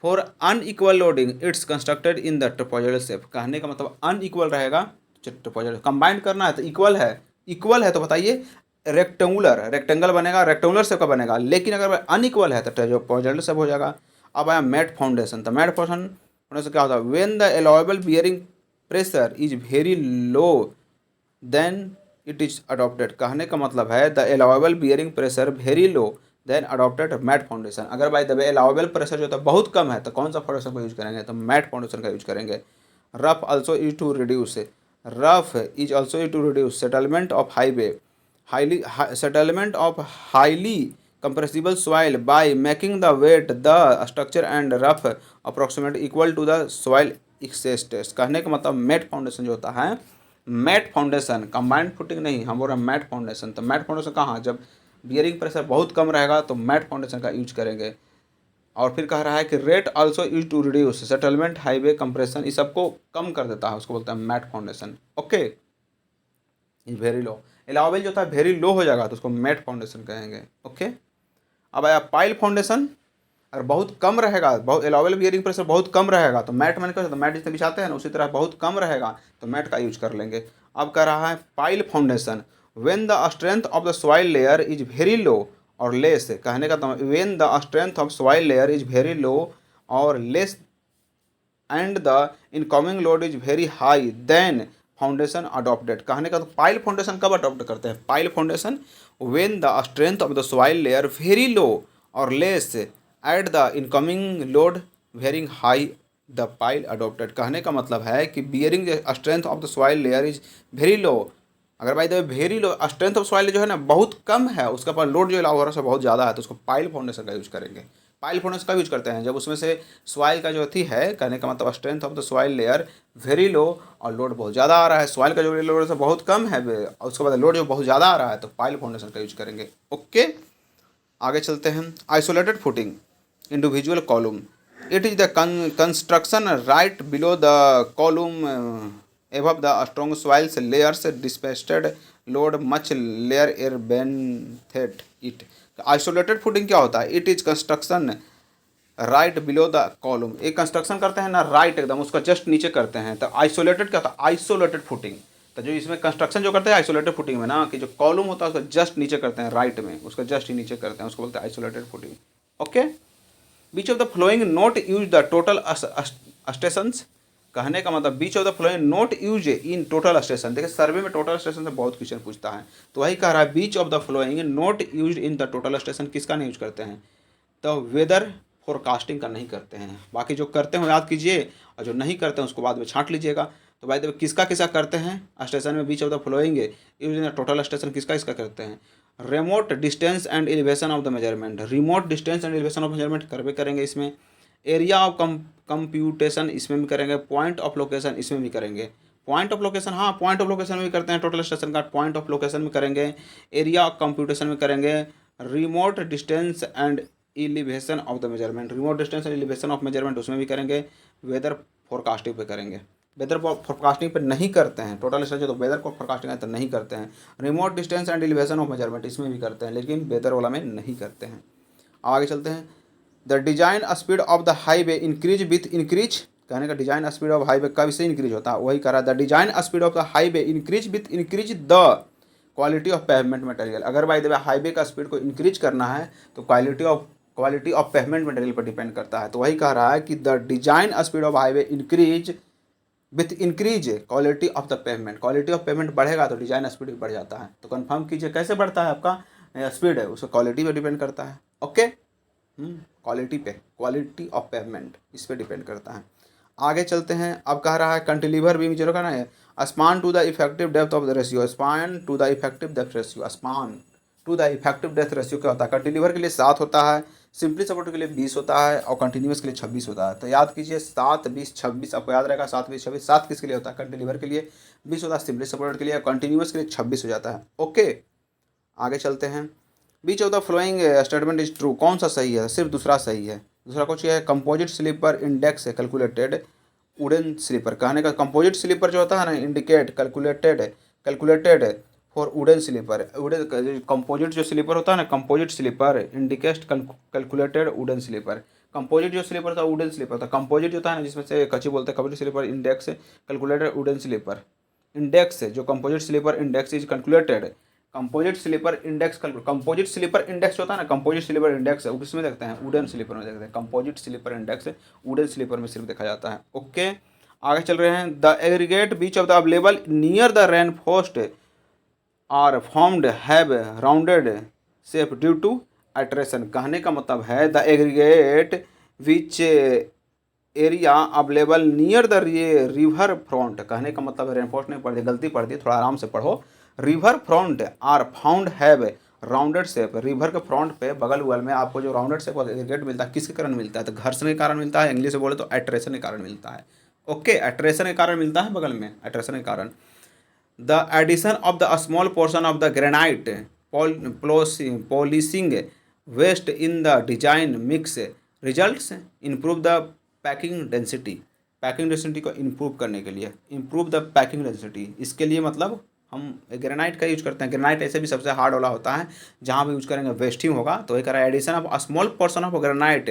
For unequal loading it's constructed in the trapezoidal shape, कहने का मतलब अनइक्वल रहेगा ट्रेपेजॉइडल, कंबाइंड करना है तो इक्वल है, इक्वल है तो बताइए रेक्टेंगुलर, रेक्टेंगल बनेगा, रेक्टेंगुलर शेप का बनेगा। लेकिन अगर अनइक्वल है तो ट्रेपेजॉइडल शेप हो जाएगा। अब आया मैट फाउंडेशन, तो मैट फाउंडेशन क्या होता है, when the allowable bearing pressure is very low then it is adopted, कहने का मतलब है the allowable bearing pressure very low then adopted mat foundation. अगर by the way allowable pressure जो है बहुत कम है तो कौन सा फाउंडेशन का यूज करेंगे, तो मैट फाउंडेशन का यूज करेंगे। Raft also is to reduce, raft is also is to reduce settlement of highway highly settlement of highly compressible soil by making the weight the structure and raft approximate equal to the soil excess test. कहने का मतलब matte foundation जो होता है, matte foundation, combined footing नहीं, हम बोल रहे हैं मैट फाउंडेशन। तो मैट फाउंडेशन कहाँ, जब बियरिंग प्रेशर बहुत कम रहेगा तो मैट फाउंडेशन का यूज करेंगे। और फिर कह रहा है कि rate also use to reduce settlement highway compression, इस सबको कम कर देता है, उसको बोलते हैं mat foundation. Okay, is very low, allowable जो था वेरी लो हो जाएगा तो उसको मैट फाउंडेशन कहेंगे। ओके, अब आया पाइल फाउंडेशन। अगर बहुत कम रहेगा, बहुत एलाउबल बियरिंग प्रेशर बहुत कम रहेगा तो मैट मैंने कहा, तो मैट जितने बिछाते हैं ना उसी तरह बहुत कम रहेगा तो मैट का यूज कर लेंगे। अब कह रहा है pile foundation, when the strength of the soil layer is very low और लेस, कहने का तो when the strength of soil layer is very low और less and the incoming load is very high then foundation adopted. कहने का तो pile foundation कब adopt करते हैं, pile foundation when the strength of the soil layer very low और less at the incoming load varying high the pile adopted. कहने का मतलब है कि bearing strength of the soil layer is very लो, अगर भाई the very low strength of soil जो है ना बहुत कम है, उसका पास लोड जो अलाउ हो रहा है बहुत ज़्यादा है, तो उसको पाइल फाउंडेशन का यूज करेंगे। पाइल फाउंडेशन का यूज करते हैं जब उसमें से सॉइल का जो थी है, कहने का मतलब strength of the soil layer very low और लोड बहुत ज़्यादा आ रहा है, सॉइल का जो लोड है बहुत कम है और उसके बाद लोड जो बहुत ज़्यादा आ रहा है तो पाइल फाउंडेशन का यूज करेंगे। ओके, आगे चलते हैं। Isolated footing individual column, it is the construction right below the column above the strong soils layers dispatched load much layer air beneath it। Isolated footing क्या होता है, it is construction right below the column, एक construction करते हैं ना right एकदम उसका just नीचे करते हैं, तो आइसोलेटेड क्या होता है, आइसोलेटेड फुटिंग। तो जो इसमें कंस्ट्रक्शन जो करते हैं आइसोलेटेड फुटिंग में ना, कि जो कॉलम होता है उसका जस्ट नीचे करते हैं राइट में, उसका जस्ट ही नीचे करते हैं, उसको बोलते हैं isolated footing. Okay, which of the following not use the total stations, कहने का मतलब which of the following not use in total station. देखिए सर्वे में टोटल स्टेशन से बहुत क्वेश्चन पूछता है, तो वही कह रहा है which of the following not use in the total station, किसका नहीं यूज करते हैं, तो वेदर फोरकास्टिंग का नहीं करते हैं। बाकी जो करते हैं याद कीजिए और जो नहीं करते हैं उसको बाद में छांट लीजिएगा। तो भाई देखो किसका किसका करते हैं स्टेशन में which of the following use in the total station, किसका इसका करते हैं, remote distance and elevation of the measurement, remote distance and elevation of measurement करवे करेंगे इसमें, एरिया ऑफ कंप्यूटेशन इसमें भी करेंगे, पॉइंट ऑफ लोकेशन इसमें भी करेंगे, पॉइंट ऑफ लोकेशन हाँ पॉइंट ऑफ लोकेशन में भी करते हैं, टोटल स्टेशन का पॉइंट ऑफ लोकेशन में करेंगे, एरिया ऑफ कंप्यूटेशन में करेंगे, remote distance and elevation of the measurement, remote distance and elevation of measurement उसमें भी करेंगे, वेदर फोरकास्टिंग पे करेंगे, वेदर फोरकास्टिंग पे नहीं करते हैं, टोटल स्ट्रक्चर तो वेदर को फोरकास्टिंग है तो नहीं करते हैं, remote distance and elevation of measurement इसमें भी करते हैं लेकिन वेदर वाला में नहीं करते हैं। आगे चलते हैं। The design speed of the highway increase with increase, कहने का डिजाइन स्पीड ऑफ हाईवे कब से इंक्रीज होता है, वही कह रहा है the design speed of the highway increase with increase the quality of pavement material. अगर भाई देखिए हाईवे का स्पीड को इंक्रीज करना है तो क्वालिटी ऑफ पेवमेंट मटेरियल पर डिपेंड करता है, तो वही कह रहा है कि the design speed of highway increase with increase quality of the pavement, quality of pavement बढ़ेगा तो डिजाइन स्पीड भी बढ़ जाता है। तो कंफर्म कीजिए कैसे बढ़ता है आपका स्पीड है, उसका क्वालिटी पे डिपेंड करता है। ओके, क्वालिटी पे, क्वालिटी ऑफ पेवमेंट इस पे डिपेंड करता है। आगे चलते हैं। अब कह रहा है कंटिलीवर बीम जीरो का ना है, span to the effective depth of the ratio, span to the effective depth ratio, span to the effective depth ratio क्या होता है, कंटिलीवर के लिए 7 होता है, सिंपली सपोर्ट के लिए 20 होता है और कंटिन्यूस के लिए 26 होता है। तो याद कीजिए 7 20 26, आपको याद रहेगा 7 20 26, 7 किसके लिए होता है, कंटिलीवर के लिए, 20 होता है सिंपली सपोर्ट के लिए, कंटिन्यूस के लिए 26 हो जाता है। ओके, आगे चलते हैं। Which of the following statement is true, कौन सा सही है, सिर्फ दूसरा सही है, दूसरा कुछ है कंपोजिट स्लीपर इंडेक्स है कैलकुलेटेड वुडन स्लीपर, कहने का कंपोजिट स्लीपर जो होता है ना indicate calculated for wooden sleeper, wooden composite जो स्लीपर होता है ना composite sleeper indicate calculated wooden sleeper, composite जो स्लीपर होता है वुडन स्लीपर होता है, कंपोजिट जो होता है ना जिसमें से कच्ची बोलते हैं composite sleeper index calculated wooden sleeper index, जो composite sleeper index is calculated, composite sleeper index composite sleeper index होता है ना कंपोजिट स्लीपर इंडेक्स है उसमें देखते हैं, वुडन स्लीपर में देखते हैं, composite sleeper index wooden sleeper में सिर्फ देखा जाता है। ओके, आगे चल रहे हैं। The aggregate which of the available near the reinforced are formed have rounded shape due to alteration, कहने का मतलब है the aggregate which area available near the river front, कहने का मतलब रेनफोर्स्ट नहीं पढ़ दी, गलती पढ़ दी, थोड़ा आराम से पढ़ो, river front are found have rounded shape. River के फ्रंट पे बगल बगल में आपको जो राउंडेड शेप एग्रीगेट मिलता है किसके कारण मिलता है? तो घर्षण के कारण मिलता है, इंग्लिश में बोले तो अट्रैक्शन के कारण मिलता है। ओके, अट्रैक्शन के कारण मिलता है बगल में, अट्रैक्शन के कारण। The addition of the small portion of the granite polishing waste in the design mix results improve the packing density. Packing density को इम्प्रूव करने के लिए, इम्प्रूव द पैकिंग डेंसिटी, इसके लिए मतलब हम ग्रेनाइट का यूज करते हैं। ग्रेनाइट ऐसे भी सबसे हार्ड वाला होता है, जहाँ भी यूज करेंगे वेस्टिंग होगा। तो एक addition of small portion of granite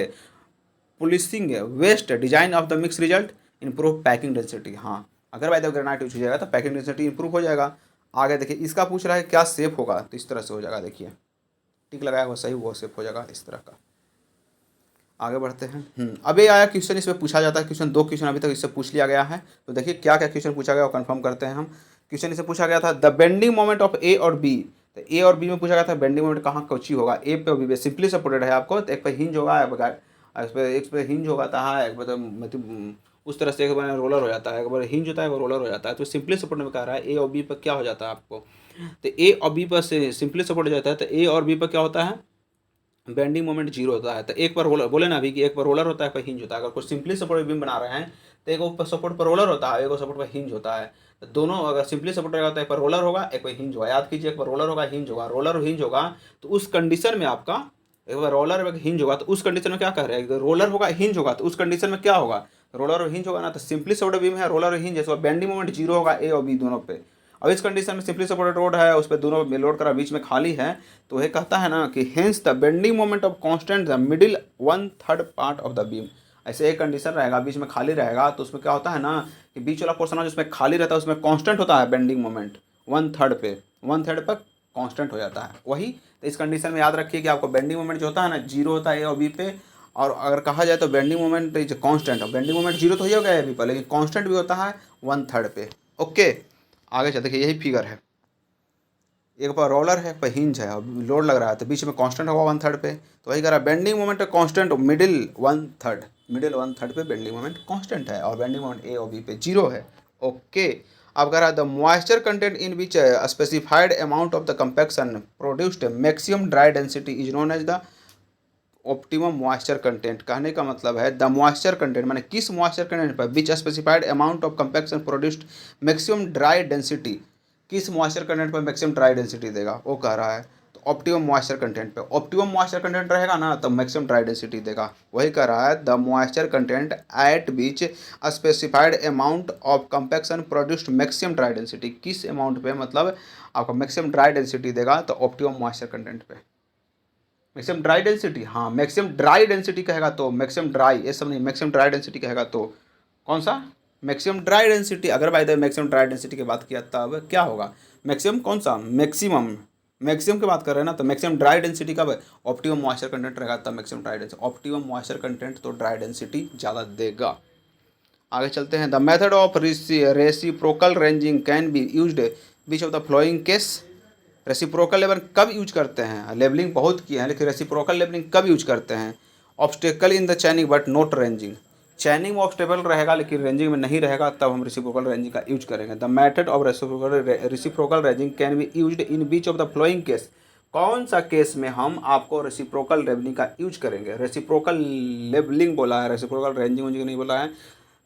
polishing waste design of the mix result improve packing density. हाँ, अगर बाय द ग्रेनाइट यूज हो जाएगा तो पैकिंग डेंसिटी इंप्रूव हो जाएगा। आगे देखिए, इसका पूछ रहा है क्या शेप होगा, तो इस तरह से हो जाएगा। देखिए टिक लगाया वो सही, वो शेप हो जाएगा इस तरह का। आगे बढ़ते हैं। अब ये आया क्वेश्चन, इसमें पूछा जाता है क्वेश्चन, 2 क्वेश्चन अभी तक इससे पूछ लिया गया है। तो देखिए क्या क्या क्वेश्चन पूछा गया वो कंफर्म करते हैं हम। क्वेश्चन इससे पूछा गया था द बेंडिंग मोमेंट ऑफ ए और बी। तो ए और बी में पूछा गया था बेंडिंग मोमेंट कहाँ कौची होगा, ए पे और बी पे। सिंपली सपोर्टेड है आपको, तो एक पे हिंज होगा, एक पे हिंज होता है, एक पे मतलब उस तरह से एक बार रोलर हो जाता है, एक बार हिंज होता है, एक बार रोलर हो जाता है। तो सिंपली सपोर्ट में कह रहा है ए और बी पर क्या हो जाता है आपको, तो ए और बी पर से सिंपली सपोर्ट हो जाता है। तो ए और बी पर क्या होता है, बेंडिंग मोमेंट जीरो होता है। तो एक पर रोलर बोले ना अभी कि एक पर रोलर होता है, एक पर हिंज होता है। अगर कोई सिंपली सपोर्ट बीम बना रहे हैं तो एक ऊपर सपोर्ट पर रोलर होता है, एक सपोर्ट पर हिंज होता है। तो दोनों अगर सिंपली सपोर्ट रहेगा तो एक पर रोलर होगा, एक पर हिंज होगा। याद कीजिए, एक पर रोलर होगा, हिंज होगा। रोलर और हिंज होगा तो उस कंडीशन में आपका एक बार रोलर एक हिंज होगा, तो उस कंडीशन में क्या कह रहे हैं, रोलर होगा हिंज होगा, तो उस कंडीशन में क्या होगा, रोलर और हिंज होगा ना। तो सिंपली सपोर्टेड बीम है, रोलर और हिंज है, बेंडिंग मोमेंट जीरो होगा ए और बी दोनों पे। अब इस कंडीशन में सिंपली सपोर्टेड रोड है, उस पर दोनों में लोड करा, बीच में खाली है। तो ये कहता है ना कि hence the bending moment of constant the middle 1/3 part of the beam. ऐसे एक कंडीशन रहेगा, बीच में खाली रहेगा, तो उसमें क्या होता है ना कि बीच वाला पोर्शन जिसमें खाली रहता है उसमें कांस्टेंट होता है बेंडिंग मोमेंट 1/3 पे, 1/3 पर कांस्टेंट हो जाता है वही। तो इस कंडीशन में याद रखिए कि आपको बेंडिंग मोमेंट जो होता है ना जीरो होता है ए और बी पे। और अगर कहा जाए तो bending moment is constant, bending moment zero तो हो जाएगा ए बी पर, लेकिन कांस्टेंट भी होता है 1/3 पे। ओके, आगे चल देखिए, यही फिगर है, एक पर रोलर है, एक पर हिंज है, अब लोड लग रहा है, तो बीच में कांस्टेंट होगा 1/3 पे। तो वही कह रहा है bending moment constant middle 1/3, middle 1/3 पे बेंडिंग मोमेंट कांस्टेंट है, और बेंडिंग मोमेंट ए और बी पे जीरो है। ओके, अब कह रहा है the moisture content in which specified amount of the compaction produced maximum dry density is known as the optimum moisture content. कहने का मतलब है द मॉइस्चर कंटेंट माने किस मॉइस्चर कंटेंट पर which specified amount of compaction produced maximum dry density, किस moisture content पर maximum dry density देगा, वो कह रहा है। तो ऑप्टिमम मॉइस्चर कंटेंट पे, ऑप्टिमम मॉइस्चर कंटेंट रहेगा ना तो मैक्सिमम ड्राई डेंसिटी देगा। वही कह रहा है the moisture content eight which specified amount of compaction produced maximum dry density, किस अमाउंट पे मतलब आपका मैक्सिमम ड्राई डेंसिटी देगा, तो ऑप्टिमम मॉइस्चर कंटेंट पे। मैक्सिमम ड्राई डेंसिटी, हाँ मैक्सिमम ड्राई डेंसिटी कहेगा तो मैक्सिमम ड्राई, ये सब नहीं, मैक्सिमम ड्राई डेंसिटी कहेगा तो कौन सा, मैक्सिमम ड्राई डेंसिटी। अगर by the maximum dry density की बात किया तब क्या होगा, मैक्सिमम कौन सा, मैक्सिमम, मैक्सिमम की बात कर रहे हैं ना, तो मैक्सिमम ड्राई डेंसिटी कब, ऑप्टिमम मॉइस्चर कंटेंट रहेगा तब maximum dry density. Optimum moisture content तो ड्राई डेंसिटी ज़्यादा देगा। आगे चलते हैं। The method of reciprocal ranging can be used which of the following case. Reciprocal levelling कब यूज करते हैं, लेवलिंग बहुत किए हैं लेकिन रेसिप्रोकल लेवलिंग कब यूज करते हैं, obstacle in the चैनिंग but not ranging. चैनिंग में ऑब्स्टेकल रहेगा लेकिन रेंजिंग में नहीं रहेगा, तब हम रेसिप्रोकल रेंजिंग का यूज करेंगे। The method of reciprocal ranging can be used in beach of the following case. कौन सा केस में हम आपको रेसिप्रोकल लेवलिंग का यूज करेंगे, रेसिप्रोकल लेवलिंग बोला है, रेसिप्रोकल रेंजिंग नहीं बोला है।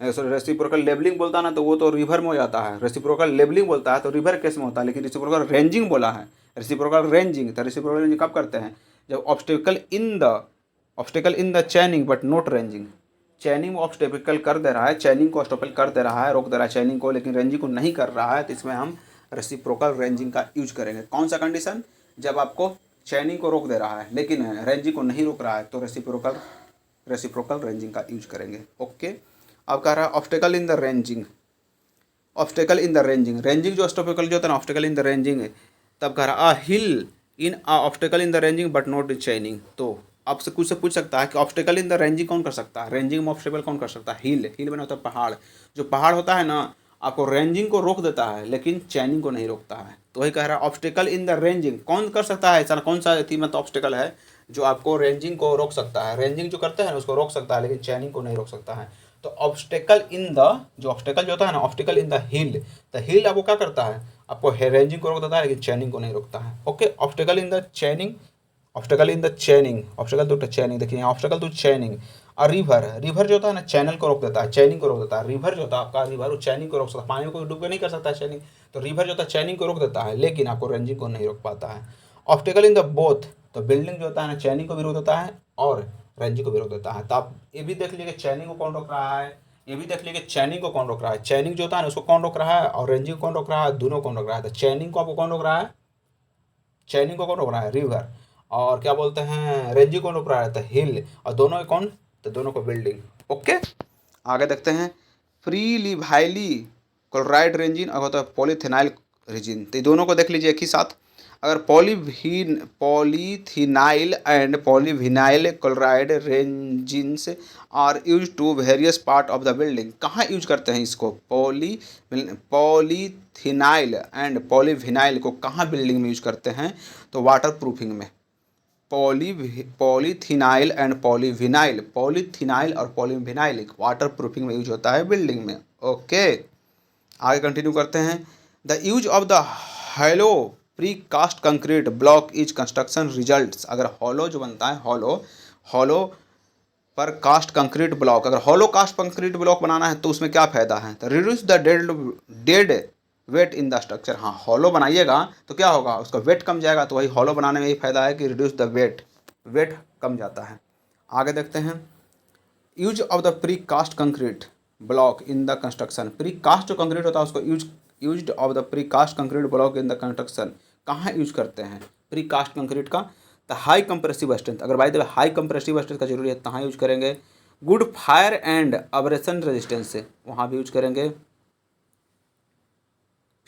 रेसिप्रोकल लेवलिंग बोलता ना तो वो तो रिवर में हो जाता है, रेसिप्रोकल लेवलिंग बोलता है तो रिवर केस में होता है, लेकिन रेसिप्रोकल रेंजिंग बोला है, रेसिप्रोकल रेंजिंग। तो रेसिप्रोकल रेंजिंग कब करते हैं, जब obstacle in the चैनिंग but not ranging. चैनिंग में ऑब्स्टेकल कर दे रहा है, चैनिंग को ऑब्स्टेकल कर दे रहा है, रोक दे रहा है चैनिंग को, लेकिन रेंजिंग को नहीं कर रहा है, तो इसमें हम रेसिप्रोकल रेंजिंग का यूज करेंगे। कौन सा कंडीशन, जब आपको चैनिंग को रोक दे रहा है लेकिन रेंजिंग को नहीं रोक रहा है, तो रेसिप्रोकल रेंजिंग का यूज करेंगे। ओके, अब कह रहा है obstacle in the ranging, obstacle in the ranging, ranging जो ऑब्स्टेकल जो होता है ना, ऑब्स्टेकल इन द रेंजिंग। तब कह रहा hill in obstacle in the ranging but not chaining. तो आपसे कुछ से पूछ सकता है कि ऑब्स्टेकल इन द रेंजिंग कौन कर सकता है, रेंजिंग में ऑब्स्टेकल कौन कर सकता है, हिल। हिल बना होता है पहाड़, जो पहाड़ होता है ना आपको रेंजिंग को रोक देता है लेकिन चैनिंग को नहीं रोकता है। तो वही कह रहा है ऑब्स्टेकल इन द रेंजिंग कौन कर सकता है, ऐसा कौन सा मतलब ऑब्स्टेकल है जो आपको रेंजिंग को रोक सकता है, रेंजिंग जो करते हैं उसको रोक सकता है लेकिन चैनिंग को नहीं रोक सकता है। तो ऑब्स्टेकल इन द, जो ऑब्स्टेकल जो होता है ना, ऑब्स्टेकल इन द हिल आपको क्या करता है, आपको रेंजिंग को रोक देता है लेकिन चैनिंग को नहीं रोकता है। Okay, obstacle in the chaining, obstacle in the chaining, obstacle to chaining, देखिए यहाँ ऑब्स्टेकल टू चैनिंग। और रिवर, रिवर जो होता है ना चैनल को रोक देता है, चैनिंग को रोक देता है। रिवर जो होता है आपका, रिवर वो चैनिंग को रोक सकता है, पानी को डूब के नहीं कर सकता है चैनिंग, तो रिवर जो होता है चैनिंग को रोक देता है लेकिन आपको रेंजिंग को नहीं रोक पाता है। ऑब्स्टेकल इन द बोथ, तो बिल्डिंग जो होता है ना चैनिंग को भी रोक देता है और रेंजिंग को भी रोक देता है। तो आप ये भी देख लीजिए चैनिंग को कौन रोक रहा है, ये भी देख लीजिए चैनिंग को कौन रोक रहा है। चैनिंग जो होता है ना उसको कौन रोक रहा है और रेंजिंग को कौन रोक रहा है, दोनों कौन रोक रहा है। तो चैनिंग को आपको कौन रोक रहा है, चैनिंग को कौन रोक रहा है, रिवर। और क्या बोलते हैं, रेंजिंग कौन रोक रहा है, तो हिल। और दोनों कौन, तो दोनों को बिल्डिंग। ओके, आगे देखते हैं। फ्री लिवाइली क्लोराइड रेंजिन और होता है पॉलीथिनाइल रेजिन। तो ये दोनों को देख लीजिए एक ही साथ। अगर polyethylene and polyvinyl chloride resins are use to various part of the building, कहाँ यूज करते हैं इसको, पॉलीथिनाइल एंड पॉलीविनाइल को कहाँ बिल्डिंग में यूज करते हैं, तो वाटर प्रूफिंग में। पॉलीथिनाइल एंड पॉलीविनाइल, पॉलीथिनाइल और पॉलीविनाइल वाटर प्रूफिंग में यूज होता है बिल्डिंग में। ओके, आगे कंटिन्यू करते हैं। The use of the hollow precast concrete block is construction results. अगर हॉलो जो बनता है, हॉलो पर कास्ट कंक्रीट ब्लॉक, अगर हॉलो कास्ट कंक्रीट ब्लॉक बनाना है तो उसमें क्या फ़ायदा है, तो reduce the dead weight in the structure. हाँ, हॉलो बनाइएगा तो क्या होगा, उसका वेट कम जाएगा। तो वही हॉलो बनाने में यही फ़ायदा है कि रिड्यूस द वेट कम जाता है। आगे देखते हैं। Use of the precast concrete block in the construction. Precast जो कंक्रीट होता है उसको use of the precast concrete block in the construction कहाँ यूज करते हैं प्री कास्ट कंक्रीट का, तो हाई कंप्रेसिव स्ट्रेंथ। अगर by the way high compressive strength का जरूरी है कहाँ यूज करेंगे, good fire and abrasion resistance से वहाँ भी यूज करेंगे।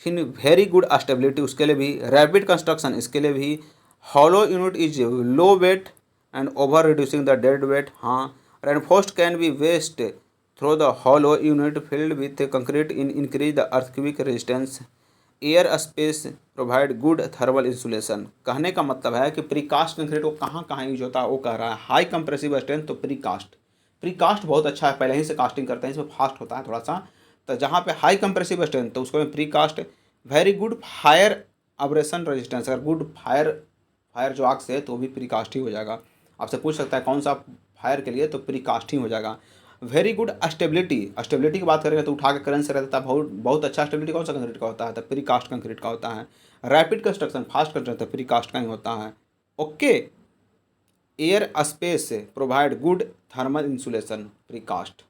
फिर वेरी गुड स्टेबिलिटी उसके लिए भी, रैपिड कंस्ट्रक्शन इसके लिए भी, hollow unit is low weight and over reducing the dead weight. हाँ, reinforced can be waste through the hollow unit filled with concrete in increase the earthquake resistance, air space provide good thermal insulation. कहने का मतलब है कि precast concrete को कहाँ कहाँ use होता है, वो कह रहा है हाई कंप्रेसिव स्ट्रेंथ तो प्रीकास्ट बहुत अच्छा है, पहले ही से कास्टिंग करते हैं, इसमें फास्ट होता है थोड़ा सा। तो जहाँ पे हाई कंप्रेसिव स्ट्रेंथ तो उसको precast. Very good fire abrasion resistance, अगर गुड फायर जो आग से है तो भी प्रीकास्ट ही हो जाएगा। आपसे पूछ सकता है कौन सा फायर के लिए, तो प्रीकास्ट ही हो जाएगा। वेरी गुड स्टेबिलिटी की बात करेंगे तो उठा के करंट से रहता है, बहुत अच्छा स्टेबिलिटी कौन सा कंक्रीट का होता है, तो प्री कास्ट कंक्रीट का होता है। Rapid construction fast construction precast का ही होता है। Okay, air space provide good thermal insulation precast.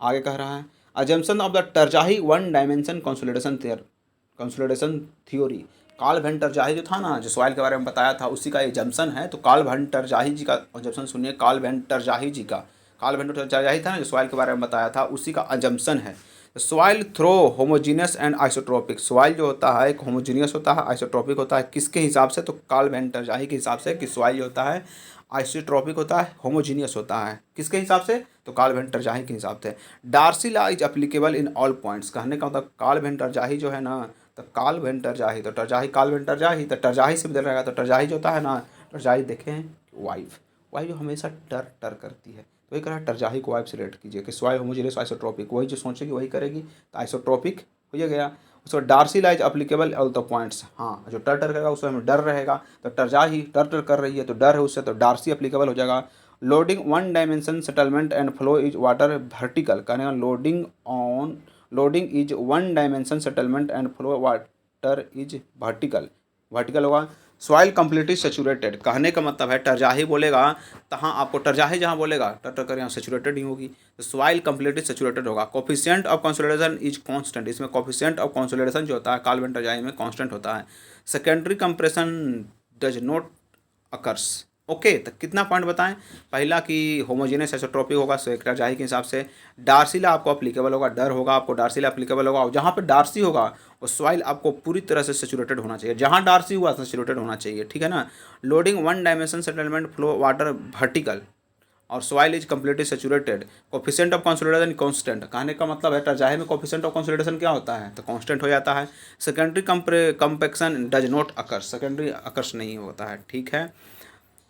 आगे कह रहा है assumption of the Terzaghi one dimension consolidation theory. Karl van Terzaghi जो था ना, जो सॉइल के बारे में बताया था, उसी का एजम्पशन है। तो कार्ल वैन टरजाही जी का एजम्पशन सुनिए, कार्ल वैन टरजाही जी का, कार्ल वैन टरजाही था ना जो सॉइल के बारे में बताया था, उसी का एजम्पशन है। Soil throughout homogeneous and isotropic. Soil जो होता है एक होमोजीनियस होता है, आइसोट्रोपिक होता है। किसके हिसाब से, तो कार्ल वैन टरजाही के हिसाब से कि सॉइल जो होता है आइसोट्रोपिक होता है, होमोजीनियस होता है। किसके हिसाब से, तो कार्ल वैन टरजाही के हिसाब से। Darcy law is applicable in all points. कहने का मतलब कार्ल वैन टरजाही जो है ना, तो कार्ल वैन टरजाही, तो टरजाही कार्ल वैन टरजाही, तो टरजाही से बदल रहेगा। तो टरजाही जो होता है ना, टरजाही देखें वाइफ जो हमेशा टर करती है, तो वही कह रहा है टरजाही को वाइफ से रिलेट कीजिए कि सॉइल होमोजीनियस आइसोट्रोपिक, वही जो सोचेगी वही करेगी, तो आइसोट्रोपिक हो गया। उसको Darcy law is applicable all the points. हाँ, जो टर करेगा उसमें हमें डर रहेगा, तो टरजाही टर कर रही है तो डर है उससे, तो डार्सी एप्लीकेबल हो जाएगा। Loading one dimension settlement and flow is water vertical. कहने का loading is one dimension settlement and flow water is vertical होगा। Soil completely saturated. कहने का मतलब है टरजाही बोलेगा तहाँ आपको टरजाही जहाँ बोलेगा टर कर यहाँ सेचुरेटेड ही होगी, तो सॉइल कम्प्लीटली सेचुरेटेड होगा। Coefficient of consolidation is constant. इसमें कोफिशिएंट ऑफ कंसोलिडेशन जो होता है कार्ल वैन टरजाही में कांस्टेंट होता है। Secondary compression does not occurs. Okay, तो कितना पॉइंट बताएं, पहला कि होमोजीनियस आइसोट्रोपिक होगा टरजाही के हिसाब से। डार्सी लॉ आपको अप्लीकेबल होगा, डर होगा आपको डार्सी लॉ अप्लीकेबल होगा। और जहाँ पे डार्सी होगा वो सॉइल आपको पूरी तरह से सेचुरेटेड होना चाहिए, जहाँ डार्सी हुआ सेचुरेटेड होना चाहिए, ठीक है ना। Loading one dimension settlement flow water vertical और soil is completely saturated. Coefficient of consolidation constant. कहने का मतलब है टरजाही में कोफिशिएंट ऑफ कंसोलिडेशन क्या होता है, तो कांस्टेंट हो जाता है। Secondary compaction does not occurs. Secondary occurs नहीं होता है, ठीक है।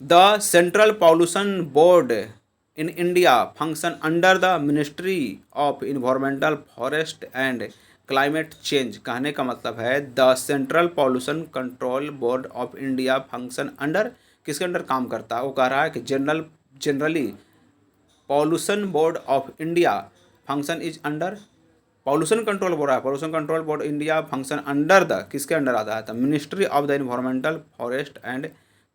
The central pollution board in India function under the ministry of environmental forest and climate change. कहने का मतलब है the central pollution control board of India function under, किसके अंडर काम करता है? वो कह रहा है कि generally pollution board of India function is under, pollution control board है, pollution control board India function under the, किसके अंडर आता है? Ministry of the environmental forest and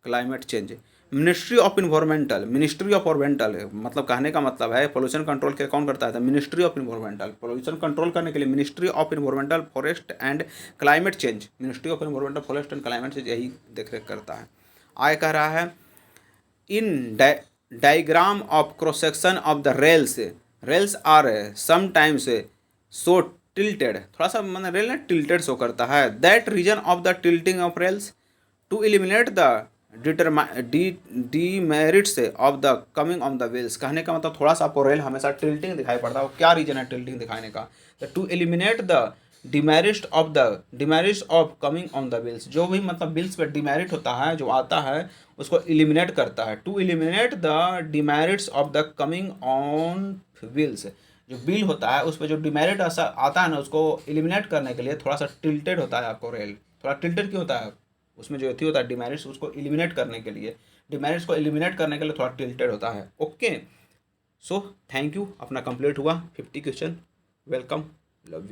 climate change. Ministry of environmental, ministry of environmental मतलब कहने का मतलब है pollution control के कौन करता है? Ministry of environmental, pollution control करने के लिए ministry of environmental forest and climate change, ministry of environmental forest and climate change यही देखरेख करता है। आगे कह रहा है in diagram of cross section of the rails are sometimes so tilted, थोड़ा सा मतलब रेल ना टिल्टेड शो करता है। That reason of the tilting of rails to eliminate the demerits of the coming on the wheels. कहने का मतलब थोड़ा सा आपको रेल हमेशा टिल्टिंग दिखाई पड़ता है। वो क्या रीजन है टिल्टिंग दिखाने का? To eliminate the demerits of coming on the wheels, जो भी मतलब व्हील्स पे डिमेरिट होता है, जो आता है उसको एलिमिनेट करता है। To eliminate the demerits of the coming on wheels, जो व्हील होता है उस पर जो डिमेरिट आता है ना, उसको एलिमिनेट करने के लिए थोड़ा सा टिल्टेड होता है आपको रेल। थोड़ा टिल्टेड क्यों होता है? उसमें जो होता है डिमेरिट्स, उसको एलिमिनेट करने के लिए, डिमेरिट्स को एलिमिनेट करने के लिए थोड़ा टिल्टेड होता है। ओके, सो थैंक यू, अपना कंप्लीट हुआ 50 क्वेश्चन। Welcome, love you.